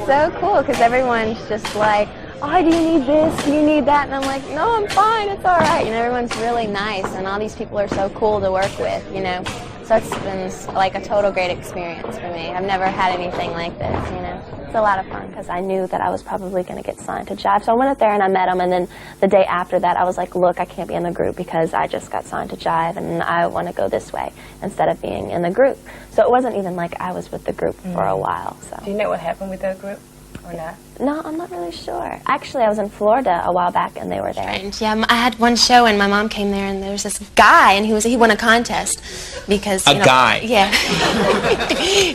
so cool because everyone's just like, oh, do you need this? Do you need that? And I'm like, no, I'm fine. It's all right. You know, everyone's really nice, and all these people are so cool to work with, you know. So it's been like a total great experience for me. I've never had anything like this, you know. It's a lot of fun because I knew that I was probably going to get signed to Jive. So I went up there and I met him, and then the day after that I was like, look, I can't be in the group because I just got signed to Jive and I want to go this way instead of being in the group. So it wasn't even like I was with the group for a while. So. Do you know what happened with that group or not? No, I'm not really sure. Actually, I was in Florida a while back, and they were there. And yeah, I had one show, and my mom came there, and there was this guy, and he won a contest because a guy. Yeah,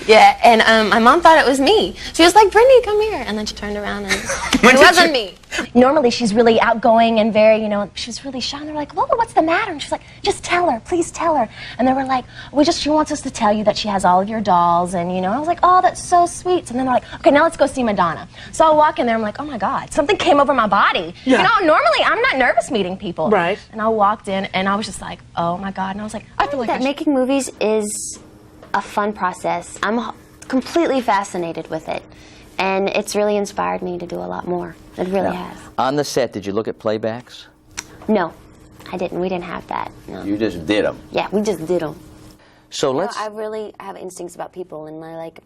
yeah. And my mom thought it was me. She was like, "Brittany, come here," and then she turned around, and it wasn't me. Normally, she's really outgoing and very, you know, she was really shy. And they're like, Lola, what's the matter? And she's like, just tell her, please tell her. And they were like, she wants us to tell you that she has all of your dolls. And, you know, I was like, oh, that's so sweet. And then they're like, okay, now let's go see Madonna. So I walk in there, I'm like, oh my God, something came over my body. Yeah. You know, normally I'm not nervous meeting people. Right. And I walked in and I was just like, oh my God. And I was like, I feel like that making movies is a fun process. I'm completely fascinated with it. And it's really inspired me to do a lot more. It really has. On the set, did you look at playbacks? No, I didn't. We didn't have that. No. You just did them? Yeah, we just did them. So let's... I really have instincts about people, and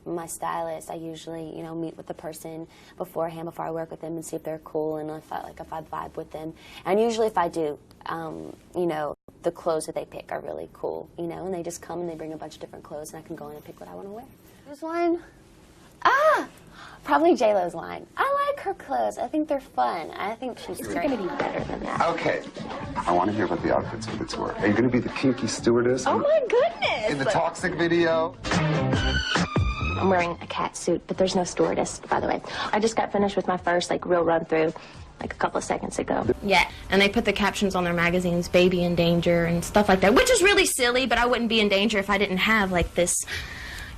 my stylist, I usually, you know, meet with the person beforehand before I work with them and see if they're cool and if I vibe with them. And usually if I do, you know, the clothes that they pick are really cool, you know, and they just come and they bring a bunch of different clothes and I can go in and pick what I want to wear. Whose line? Probably J-Lo's line. I like her clothes. I think they're fun. I think she's going to be better than that. Okay. I want to hear about the outfits for the tour. Are you going to be the kinky stewardess? Oh my goodness! In the Toxic video? I'm wearing a cat suit, but there's no stewardess, by the way. I just got finished with my first, real run-through, a couple of seconds ago. Yeah, and they put the captions on their magazines, baby in danger and stuff like that, which is really silly, but I wouldn't be in danger if I didn't have, this...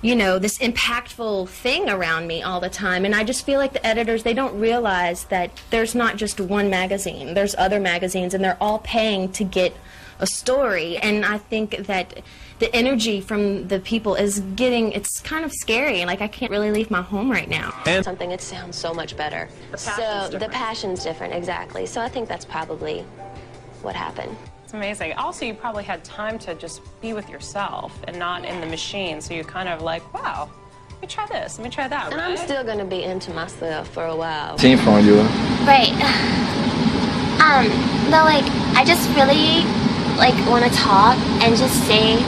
you know, this impactful thing around me all the time. And I just feel like the editors, they don't realize that there's not just one magazine. There's other magazines, and they're all paying to get a story. And I think that the energy from the people is it's kind of scary. I can't really leave my home right now. And something, it sounds so much better. The passion's different, exactly. So I think that's probably what happened. It's amazing. Also, you probably had time to just be with yourself and not in the machine, so you're kind of like, wow, let me try this, let me try that. And I'm still going to be into myself for a while. Team phone you. Right. But I just really want to talk and just say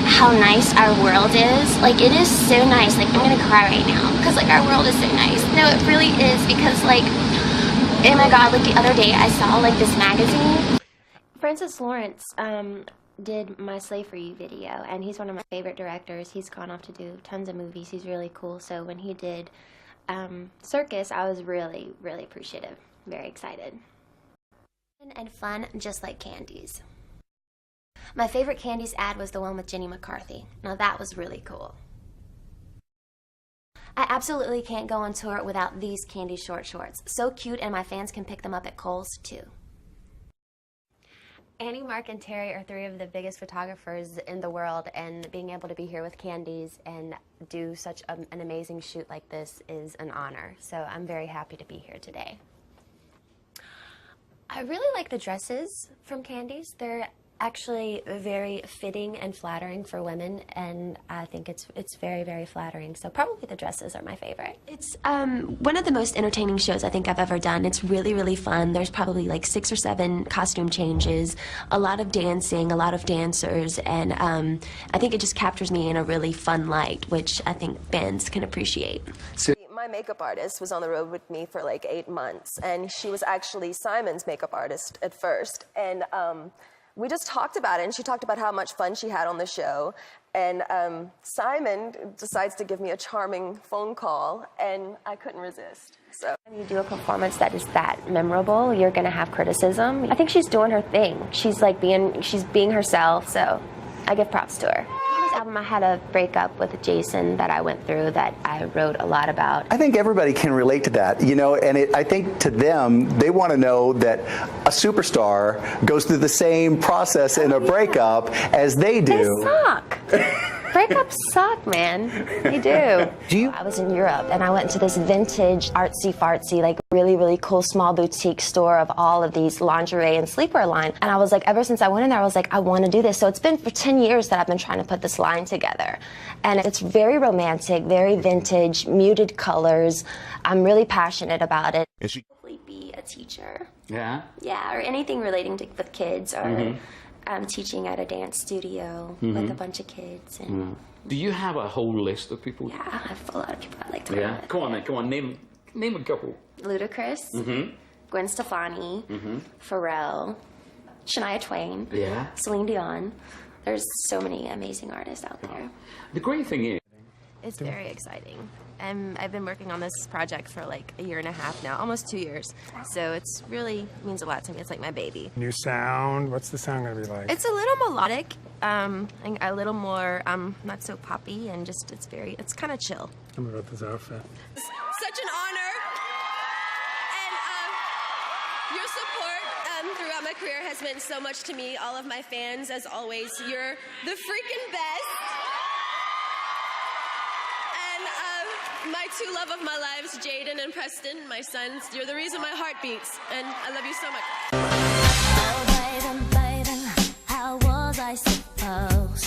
how nice our world is. It is so nice. I'm gonna cry right now because our world is so nice. No, it really is, because oh my God, the other day I saw this magazine. Francis Lawrence did my Slave For You video, and he's one of my favorite directors. He's gone off to do tons of movies. He's really cool. So when he did Circus, I was really, really appreciative. Very excited. And fun, just like Candies. My favorite Candies ad was the one with Jenny McCarthy. Now that was really cool. I absolutely can't go on tour without these Candies short shorts. So cute, and my fans can pick them up at Kohl's too. Annie, Mark, and Terry are three of the biggest photographers in the world, and being able to be here with Candies and do such an amazing shoot like this is an honor. So I'm very happy to be here today. I really like the dresses from Candies. They're actually very fitting and flattering for women, and I think it's very, very flattering. So probably the dresses are my favorite. It's one of the most entertaining shows I think I've ever done. It's really, really fun. There's probably 6 or 7 costume changes, a lot of dancing, a lot of dancers, and I think it just captures me in a really fun light, which I think fans can appreciate. My makeup artist was on the road with me for 8 months, and she was actually Simon's makeup artist at first, and we just talked about it, and she talked about how much fun she had on the show. And Simon decides to give me a charming phone call, and I couldn't resist. So when you do a performance that is that memorable, you're going to have criticism. I think she's doing her thing. She's being herself, so I give props to her. This album, I had a breakup with Jason that I went through that I wrote a lot about. I think everybody can relate to that, you know, and I think to them, they want to know that a superstar goes through the same process in a breakup as they do. They suck. Breakups suck, man. They do. I was in Europe and I went into this vintage, artsy-fartsy, like really, really cool small boutique store of all of these lingerie and sleepwear line. And I was like, ever since I went in there, I was like, I want to do this. So it's been for 10 years that I've been trying to put this line together. And it's very romantic, very vintage, muted colors. I'm really passionate about it. Is she? Hopefully be a teacher. Yeah? Yeah, or anything relating to with kids, or teaching at a dance studio with a bunch of kids. And Do you have a whole list of people? yeah, I have a lot of people I like to work Yeah? with. Come on then, come on, name a couple. Ludacris, Gwen Stefani, Pharrell, Shania Twain, Yeah? Celine Dion. There's so many amazing artists out there. The great thing is, It's very exciting. I've been working on this project for like a year and a half now, almost 2 years. So it's really means a lot to me. It's like my baby. New sound. What's the sound gonna be like? It's a little melodic, and a little more not so poppy, and just it's kind of chill. Tell me about this outfit. Such an honor. And your support throughout my career has meant so much to me. All of my fans, as always, you're the freaking best. And my two love of my lives, Jaden and Preston, my sons, you're the reason my heart beats. And I love you so much. Oh, baby, baby, how was I supposed